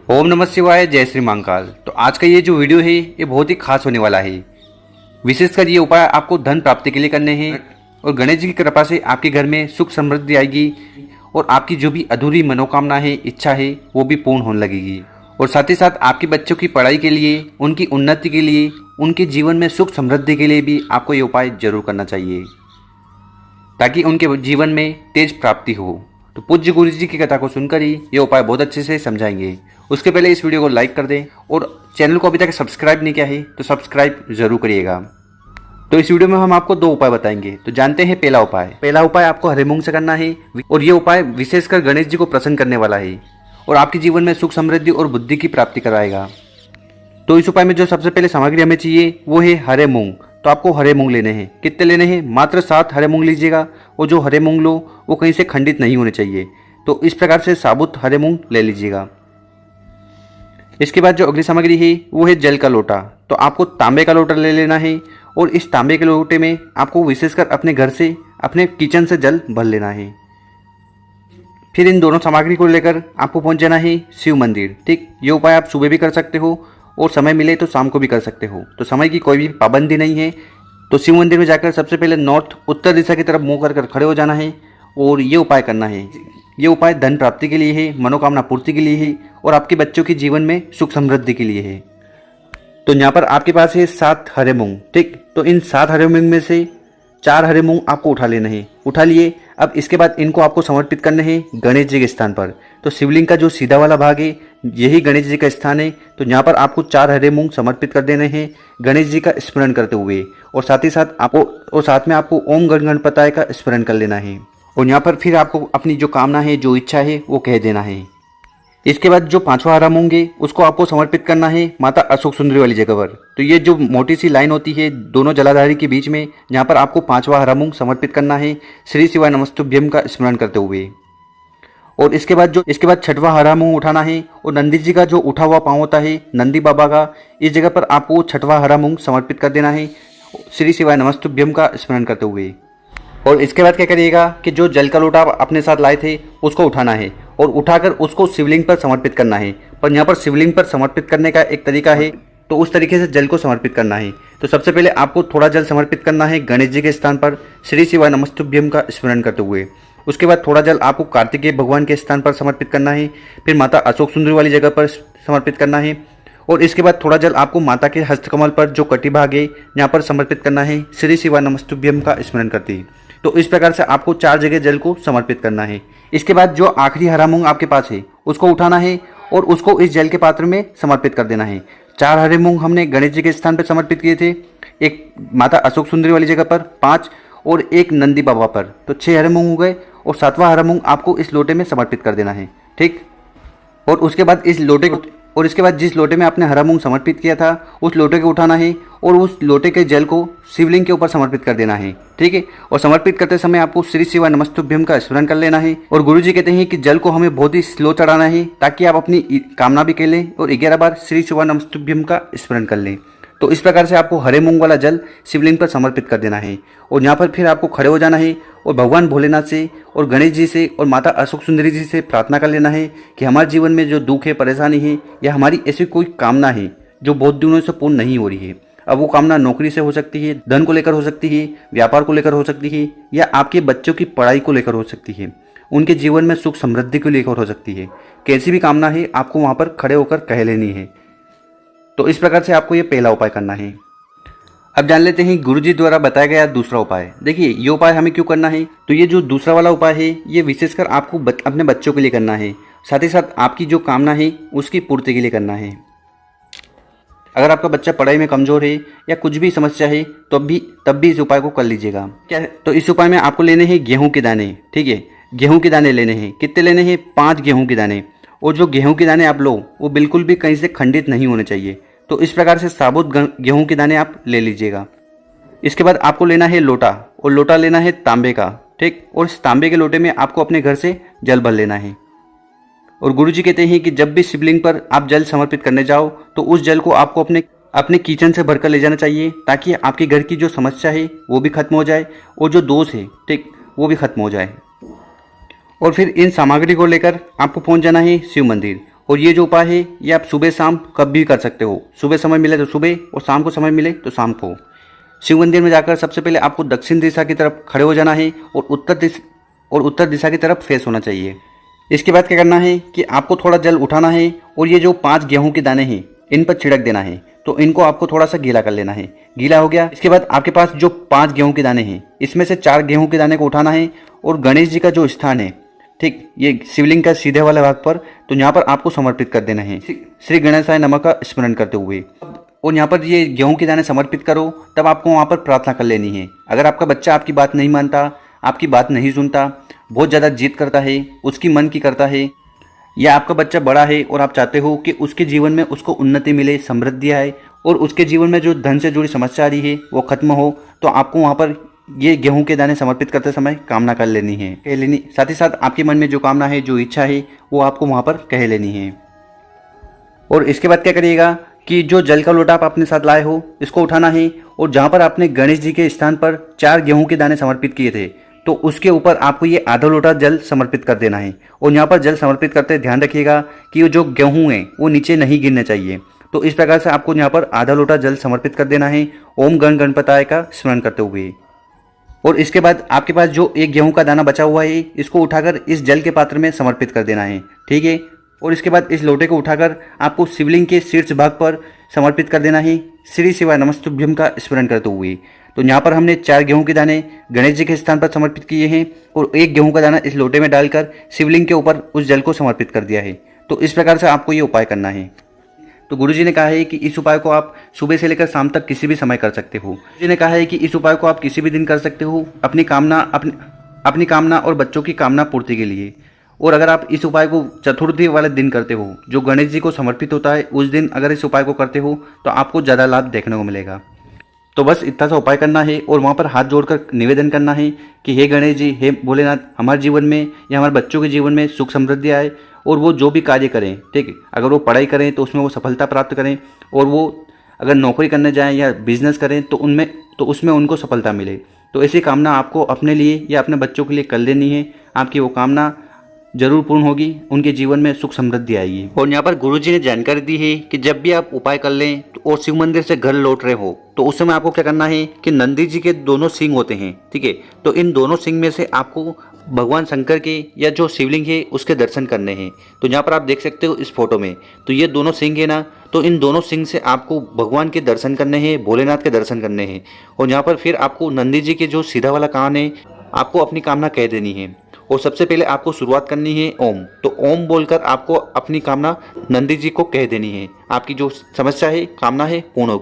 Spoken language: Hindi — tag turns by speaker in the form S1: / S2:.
S1: ओम नमः शिवाय, जय श्री महाकाल। तो आज का ये जो वीडियो है ये बहुत ही खास होने वाला है। विशेषकर ये उपाय आपको धन प्राप्ति के लिए करने हैं और गणेश जी की कृपा से आपके घर में सुख समृद्धि आएगी और आपकी जो भी अधूरी मनोकामना है, इच्छा है, वो भी पूर्ण होने लगेगी। और साथ ही साथ आपके बच्चों की पढ़ाई के लिए, उनकी उन्नति के लिए, उनके जीवन में सुख समृद्धि के लिए भी आपको ये उपाय जरूर करना चाहिए ताकि उनके जीवन में तेज प्राप्ति हो। तो पूज्य गुरु जी की कथा को सुनकर ही ये उपाय बहुत अच्छे से समझाएंगे। उसके पहले इस वीडियो को लाइक कर दें और चैनल को अभी तक सब्सक्राइब नहीं किया है तो सब्सक्राइब जरूर करिएगा। तो इस वीडियो में हम आपको दो उपाय बताएंगे। तो जानते हैं पहला उपाय आपको हरे मूंग से करना है और ये उपाय विशेषकर गणेश जी को प्रसन्न करने वाला है और आपके जीवन में सुख समृद्धि और बुद्धि की प्राप्ति कराएगा। तो इस उपाय में जो सबसे पहले सामग्री हमें चाहिए वो है हरे मूंग। तो आपको हरे मूंग लेने हैं। कितने लेने हैं? मात्र 7 हरे मूंग लीजिएगा और जो हरे मूंग लो वो कहीं से खंडित नहीं होने चाहिए। तो इस प्रकार से साबुत हरे मूंग ले लीजिएगा। इसके बाद जो अगली सामग्री है वो है जल का लोटा। तो आपको तांबे का लोटा ले लेना है और इस तांबे के लोटे में आपको विशेषकर अपने घर से, अपने किचन से जल भर लेना है। फिर इन दोनों सामग्री को लेकर आपको पहुंच जाना है शिव मंदिर। ठीक, ये उपाय आप सुबह भी कर सकते हो और समय मिले तो शाम को भी कर सकते हो। तो समय की कोई भी पाबंदी नहीं है। तो शिव मंदिर में जाकर सबसे पहले नॉर्थ उत्तर दिशा की तरफ मुंह कर खड़े हो जाना है और ये उपाय करना है। ये उपाय धन प्राप्ति के लिए है, मनोकामना पूर्ति के लिए है और आपके बच्चों के जीवन में सुख समृद्धि के लिए है। तो यहाँ पर आपके पास है 7 हरे मूंग। ठीक, तो इन 7 हरे मूंग में से 4 हरे मूंग आपको उठा लेना है। उठा लिए। अब इसके बाद इनको आपको समर्पित करने हैं गणेश जी के स्थान पर। तो शिवलिंग का जो सीधा वाला भाग है यही गणेश जी का स्थान है। तो यहाँ पर आपको 4 हरे मूंग समर्पित कर देने हैं गणेश जी का स्मरण करते हुए और साथ में आपको ओम गण गणपताय का स्मरण कर लेना है। और यहाँ पर फिर आपको अपनी जो कामना है, जो इच्छा है वो कह देना है। इसके बाद जो 5वां हरा मूंग है उसको आपको समर्पित करना है माता अशोक सुंदरी वाली जगह पर। तो ये जो मोटी सी लाइन होती है दोनों जलाधारी के बीच में, यहाँ पर आपको 5वां हरा मूंग समर्पित करना है श्री शिवाय नमस्तुभ्यम का स्मरण करते हुए। और इसके बाद 6वां हरा मूंग उठाना है और नंदी जी का जो उठा हुआ पाँव होता है नंदी बाबा का, इस जगह पर आपको 6वां हरा मूंग समर्पित कर देना है श्री शिवाय नमस्तुभ्यम का स्मरण करते हुए। और इसके बाद क्या करिएगा कि जो जल का लोटा आप अपने साथ लाए थे उसको उठाना है और उठाकर उसको शिवलिंग पर समर्पित करना है। पर यहाँ पर शिवलिंग पर समर्पित करने का एक तरीका है, तो उस तरीके से जल को समर्पित करना है। तो सबसे पहले आपको थोड़ा जल समर्पित करना है गणेश जी के स्थान पर श्री शिवाय नमस्तुभ्यम का स्मरण करते हुए। उसके बाद थोड़ा जल आपको कार्तिकेय भगवान के स्थान पर समर्पित करना है, फिर माता अशोक सुंदरी वाली जगह पर समर्पित करना है। और इसके बाद थोड़ा जल आपको माता के हस्तकमल पर जो कटी भाग है यहाँ पर समर्पित करना है श्री शिवाय नमस्तुभ्यम का स्मरण करते ही। तो इस प्रकार से आपको 4 जगह जल को समर्पित करना है। इसके बाद जो आखिरी हरा मूंग आपके पास है उसको उठाना है और उसको इस जल के पात्र में समर्पित कर देना है। 4 हरे मूंग हमने गणेश जी के स्थान पर समर्पित किए थे, एक माता अशोक सुंदरी वाली जगह पर 5 और एक नंदी बाबा पर। तो 6 हरे मूंग हो गए और 7वां हरा मूंग आपको इस लोटे में समर्पित कर देना है। ठीक, और उसके बाद इसके बाद जिस लोटे में आपने हरा मूंग समर्पित किया था उस लोटे को उठाना है और उस लोटे के जल को शिवलिंग के ऊपर समर्पित कर देना है। ठीक है, और समर्पित करते समय आपको श्री शिवाय नमस्तुभ्यम का स्मरण कर लेना है। और गुरुजी कहते हैं कि जल को हमें बहुत ही स्लो चढ़ाना है ताकि आप अपनी कामना भी कह लें और 11 बार श्री शिवाय नमस्तुभ्यम का स्मरण कर लें। तो इस प्रकार से आपको हरे मूंग वाला जल शिवलिंग पर समर्पित कर देना है और यहाँ पर फिर आपको खड़े हो जाना है और भगवान भोलेनाथ से और गणेश जी से और माता अशोक सुंदरी जी से प्रार्थना कर लेना है कि हमारे जीवन में जो दुख है, परेशानी है या हमारी ऐसी कोई कामना है जो बहुत दिनों से पूर्ण नहीं हो रही है। अब वो कामना नौकरी से हो सकती है, धन को लेकर हो सकती है, व्यापार को लेकर हो सकती है या आपके बच्चों की पढ़ाई को लेकर हो सकती है, उनके जीवन में सुख समृद्धि को लेकर हो सकती है। कैसी भी कामना है आपको वहाँ पर खड़े होकर कह लेनी है। तो इस प्रकार से आपको ये पहला उपाय करना है। अब जान लेते हैं गुरुजी द्वारा बताया गया दूसरा उपाय। देखिए ये उपाय हमें क्यों करना है। तो ये जो दूसरा वाला उपाय है ये विशेषकर आपको अपने बच्चों के लिए करना है, साथ ही साथ आपकी जो कामना है उसकी पूर्ति के लिए करना है। अगर आपका बच्चा पढ़ाई में कमजोर है या कुछ भी समस्या है तो तब भी इस उपाय को कर लीजिएगा। क्या है? तो इस उपाय में आपको लेने हैं गेहूं के दाने। ठीक है, गेहूं के दाने लेने हैं। कितने लेने हैं? 5 गेहूं के दाने। और जो गेहूं के दाने आप लो वो बिल्कुल भी कहीं से खंडित नहीं होने चाहिए। तो इस प्रकार से साबुत गेहूं के दाने आप ले लीजिएगा। इसके बाद आपको लेना है लोटा और लोटा लेना है तांबे का। ठीक, और इस तांबे के लोटे में आपको अपने घर से जल भर लेना है। और गुरुजी कहते हैं कि जब भी शिवलिंग पर आप जल समर्पित करने जाओ तो उस जल को आपको अपने किचन से भरकर ले जाना चाहिए ताकि आपके घर की जो समस्या है वो भी खत्म हो जाए और जो दोष है, ठीक, वो भी खत्म हो जाए। और फिर इन सामग्री को लेकर आपको पहुंच जाना है शिव मंदिर और ये जो उपाय है ये आप सुबह शाम कब भी कर सकते हो। सुबह समय मिले तो सुबह और शाम को समय मिले तो शाम को। शिव मंदिर में जाकर सबसे पहले आपको दक्षिण दिशा की तरफ खड़े हो जाना है और उत्तर दिशा की तरफ फेस होना चाहिए। इसके बाद क्या करना है कि आपको थोड़ा जल उठाना है और ये जो 5 गेहूं के दाने हैं इन पर छिड़क देना है। तो इनको आपको थोड़ा सा गीला कर लेना है। गीला हो गया, इसके बाद आपके पास जो 5 गेहूं के दाने हैं इसमें से 4 गेहूं के दाने को उठाना है और गणेश जी का जो स्थान है, ठीक, ये शिवलिंग का सीधे वाले भाग पर, तो यहाँ पर आपको समर्पित कर देना है श्री गणेशाय नमः का स्मरण करते हुए। और यहाँ पर ये गेहूं के दाने समर्पित करो, तब आपको वहाँ पर प्रार्थना कर लेनी है। अगर आपका बच्चा आपकी बात नहीं मानता, आपकी बात नहीं सुनता, बहुत ज़्यादा जिद करता है, उसकी मन की करता है, या आपका बच्चा बड़ा है और आप चाहते हो कि उसके जीवन में उसको उन्नति मिले, समृद्धि आए और उसके जीवन में जो धन से जुड़ी समस्या आ रही है वो खत्म हो, तो आपको वहाँ पर ये गेहूं के दाने समर्पित करते समय कामना कर लेनी है, कह लेनी। साथ ही साथ आपके मन में जो कामना है, जो इच्छा है, वो आपको वहाँ पर कह लेनी है। और इसके बाद क्या करिएगा कि जो जल का लोटा आप अपने साथ लाए हो इसको उठाना है और जहाँ पर आपने गणेश जी के स्थान पर 4 गेहूं के दाने समर्पित किए थे, तो उसके ऊपर आपको ये आधा लोटा जल समर्पित कर देना है। और यहाँ पर जल समर्पित करते ध्यान रखिएगा कि वो जो गेहूं है वो नीचे नहीं गिरने चाहिए। तो इस प्रकार से आपको यहाँ पर आधा लोटा जल समर्पित कर देना है ओम गण गणपताय का स्मरण करते हुए। और इसके बाद आपके पास जो एक गेहूं का दाना बचा हुआ है इसको उठाकर इस जल के पात्र में समर्पित कर देना है, ठीक है। और इसके बाद इस लोटे को उठाकर आपको शिवलिंग के शीर्ष भाग पर समर्पित कर देना है श्री शिवाय नमस्तुभ्यम का स्मरण करते हुए। तो यहाँ पर हमने 4 गेहूं के दाने गणेश जी के स्थान पर समर्पित किए हैं और एक गेहूं का दाना इस लोटे में डालकर शिवलिंग के ऊपर उस जल को समर्पित कर दिया है। तो इस प्रकार से आपको ये उपाय करना है। तो गुरुजी ने कहा है कि इस उपाय को आप सुबह से लेकर शाम तक किसी भी समय कर सकते हो। गुरुजी ने कहा है कि इस उपाय को आप किसी भी दिन कर सकते हो अपनी कामना और बच्चों की कामना पूर्ति के लिए। और अगर आप इस उपाय को चतुर्थी वाले दिन करते हो, जो गणेश जी को समर्पित होता है, उस दिन अगर इस उपाय को करते हो तो आपको ज़्यादा लाभ देखने को मिलेगा। तो बस इतना सा उपाय करना है और वहाँ पर हाथ जोड़कर निवेदन करना है कि हे गणेश जी, हे भोलेनाथ, हमारे जीवन में या हमारे बच्चों के जीवन में सुख समृद्धि आए और वो जो भी कार्य करें, ठीक, अगर वो पढ़ाई करें तो उसमें वो सफलता प्राप्त करें, और वो अगर नौकरी करने जाएं या बिजनेस करें तो उसमें उनको सफलता मिले। तो ऐसी कामना आपको अपने लिए या अपने बच्चों के लिए कर लेनी है। आपकी वो कामना जरूर पूर्ण होगी, उनके जीवन में सुख समृद्धि आएगी। और यहाँ पर गुरुजी ने जानकारी दी है कि जब भी आप उपाय कर लें और शिव मंदिर से घर लौट रहे हो तो उस समय आपको क्या करना है कि नंदी जी के दोनों सिंह होते हैं, ठीक है। तो इन दोनों सिंह में से आपको भगवान शंकर के या जो शिवलिंग है उसके दर्शन करने हैं। तो यहाँ पर आप देख सकते हो इस फोटो में, तो ये दोनों सिंह है ना, तो इन दोनों सिंह से आपको भगवान के दर्शन करने हैं, भोलेनाथ के दर्शन करने हैं। और यहाँ पर फिर आपको नंदी जी के जो सीधा वाला कान है, आपको अपनी कामना कह देनी है। और सबसे पहले आपको शुरुआत करनी है ओम। तो ओम बोलकर आपको अपनी कामना नंदी जी को कह देनी है। आपकी जो समस्या है, कामना है, पूर्ण होगी।